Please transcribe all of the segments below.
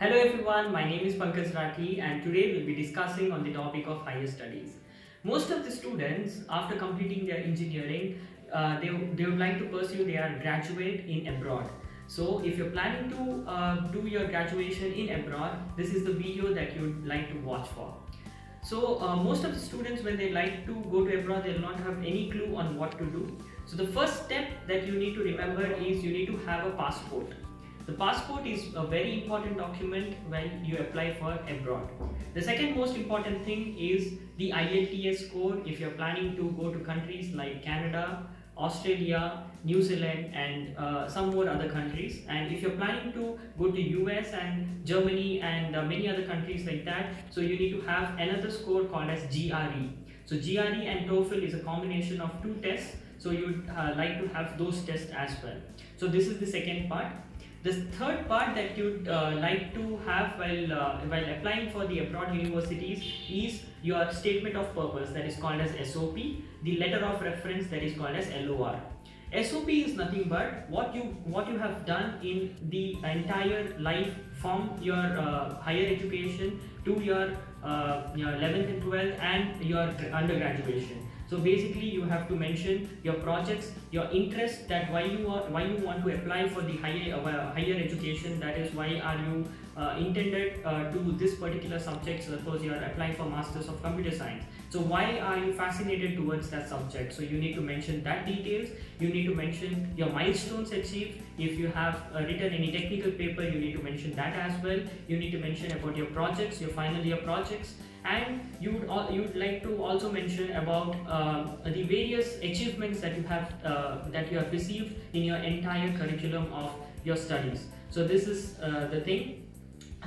Hello everyone, my name is Pankaj Rathi and today we'll be discussing on the topic of higher studies. Most of the students after completing their engineering, they would like to pursue their graduate in abroad. So if you're planning to do your graduation in abroad, this is the video that you would like to watch for. So most of the students, when they like to go to abroad, they will not have any clue on what to do. So the first step that you need to remember is you need to have a passport. The passport is a very important document when you apply for abroad. The second most important thing is the IELTS score if you're planning to go to countries like Canada, Australia, New Zealand and some more other countries. And if you're planning to go to US and Germany and many other countries like that, so you need to have another score called as GRE. So GRE and TOEFL is a combination of two tests, so you'd like to have those tests as well. So this is the second part. The third part that you'd like to have while applying for the abroad universities is your statement of purpose, that is called as SOP, the letter of reference, that is called as LOR. SOP is nothing but what you have done in the entire life from your higher education to your 11th and 12th and your undergraduation. So basically you have to mention your projects, your interest, that why you want to apply for the higher education, that is why are you intended to this particular subject. Suppose you are applying for Masters of Computer Science. So why are you fascinated towards that subject? So you need to mention that details. You need to mention your milestones achieved. If you have written any technical paper, you need to mention that as well. You need to mention about your projects, your final year projects. And you'd like to also mention about the various achievements that you have received in your entire curriculum of your studies. So this is the thing.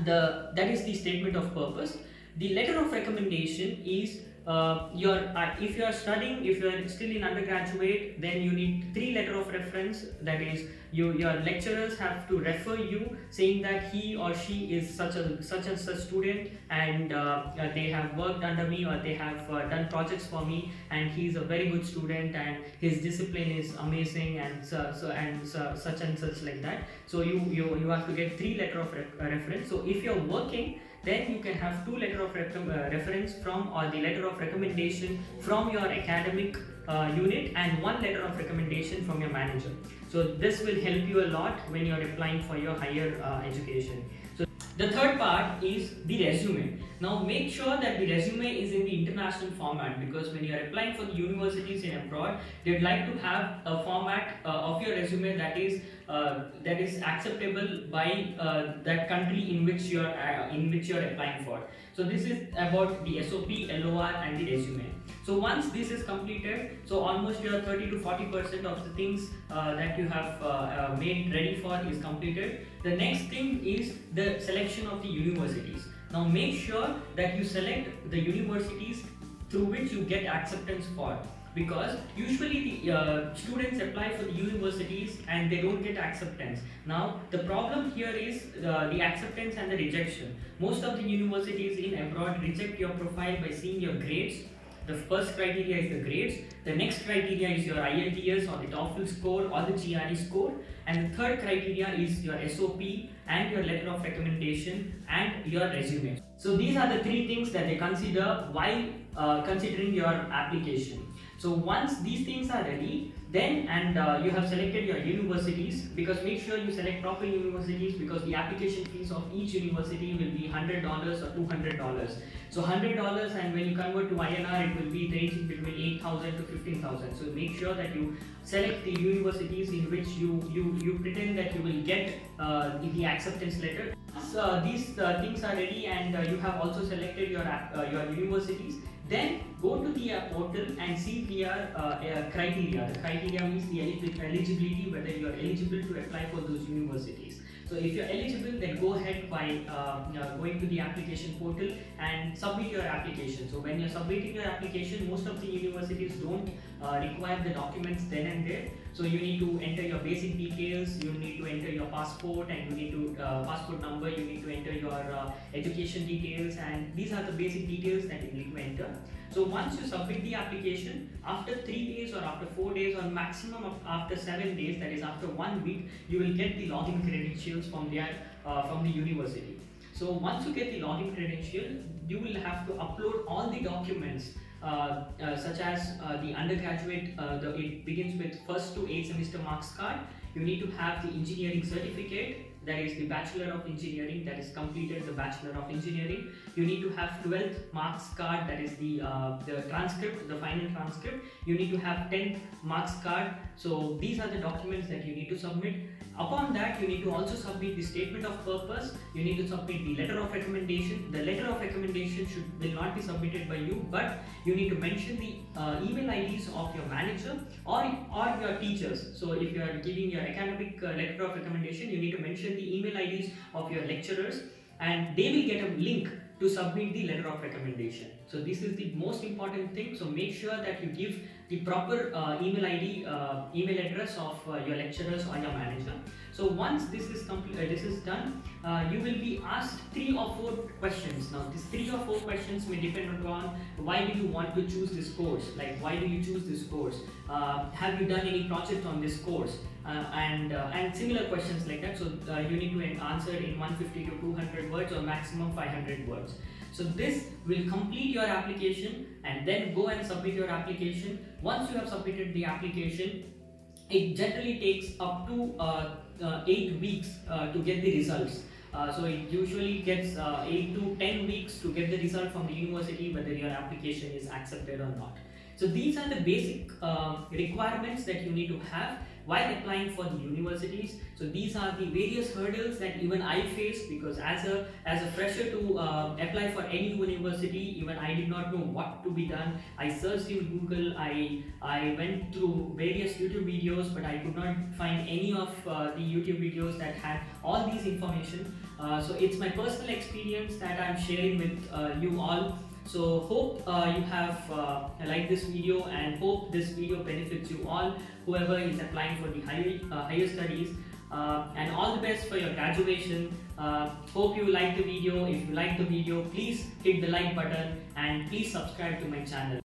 That is the statement of purpose. The letter of recommendation is if you are studying, if you are still in undergraduate, then you need 3 letter of reference. That is, your lecturers have to refer you saying that he or she is such and such student, and they have worked under me, or they have done projects for me, and he is a very good student and his discipline is amazing, and such and such like that. So you have to get 3 letter of reference. So if you're working, then you can have 2 letter of reference from, or the letter of recommendation from your academic unit, and 1 letter of recommendation from your manager. So this will help you a lot when you are applying for your higher education. So the third part is the resume. Now make sure that the resume is in the international format, because when you are applying for the universities in abroad, they'd like to have a format of your resume that is acceptable by that country in which you are applying for. So this is about the SOP, LOR and the resume. So once this is completed, so almost your 30 to 40% of the things that you have made ready for is completed. The next thing is the selection of the universities. Now make sure that you select the universities through which you get acceptance for, because usually the students apply for the universities and they don't get acceptance. Now the problem here is the acceptance and the rejection. Most of the universities in abroad reject your profile by seeing your grades. The first criteria is the grades, the next criteria is your IELTS or the TOEFL score or the GRE score, and the third criteria is your SOP and your letter of recommendation and your resume. So these are the 3 things that they consider while considering your application. So once these things are ready, then you have selected your universities, because make sure you select proper universities, because the application fees of each university will be $100 or $200. So $100, and when you convert to INR, it will be ranging between 8,000 to 15,000. So make sure that you select the universities in which you pretend that you will get the acceptance letter. So these things are ready, and you have also selected your universities. Then go to the portal and see here criteria. The criteria means the eligibility, whether you are eligible to apply for those universities. So if you're eligible, then go ahead by going to the application portal and submit your application. So when you're submitting your application, most of the universities don't require the documents then and there. So you need to enter your basic details, you need to enter your passport, and you need to passport number, you need to enter your education details, and these are the basic details that you need to enter. So once you submit the application, after 3 days or after 4 days or maximum after 7 days, that is after 1 week, you will get the login credentials from the university. So once you get the login credential, you will have to upload all the documents such as the undergraduate, it begins with 1st to 8th semester marks card. You need to have the engineering certificate, that is the Bachelor of Engineering, that is completed the Bachelor of Engineering. You need to have 12th marks card, that is the transcript, the final transcript. You need to have 10th marks card. So these are the documents that you need to submit. Upon that, you need to also submit the statement of purpose. You need to submit the letter of recommendation. The letter of recommendation will not be submitted by you, but you need to mention the email IDs of your manager or your teachers. So if you are giving your academic letter of recommendation, you need to mention the email IDs of your lecturers, and they will get a link to submit the letter of recommendation. So this is the most important thing. So make sure that you give the proper email ID, email address of your lecturers or your manager. So once this is done, you will be asked 3 or 4 questions. Now these 3 or 4 questions may depend upon why do you want to choose this course, like why do you choose this course, have you done any project on this course, and similar questions like that. So you need to answer in 150 to 200 words or maximum 500 words. So this will complete your application, and then go and submit your application. Once you have submitted the application, it generally takes up to 8 weeks to get the results. So it usually gets 8 to 10 weeks to get the result from the university whether your application is accepted or not. So these are the basic requirements that you need to have while applying for the universities. So these are the various hurdles that even I faced, because as a fresher to apply for any university, even I did not know what to be done. I searched in Google, I went through various YouTube videos, but I could not find any of the YouTube videos that had all these information. So it's my personal experience that I'm sharing with you all. So hope you have liked this video, and hope this video benefits you all, whoever is applying for the higher studies, and all the best for your graduation. Hope you like the video. If you like the video, please hit the like button and please subscribe to my channel.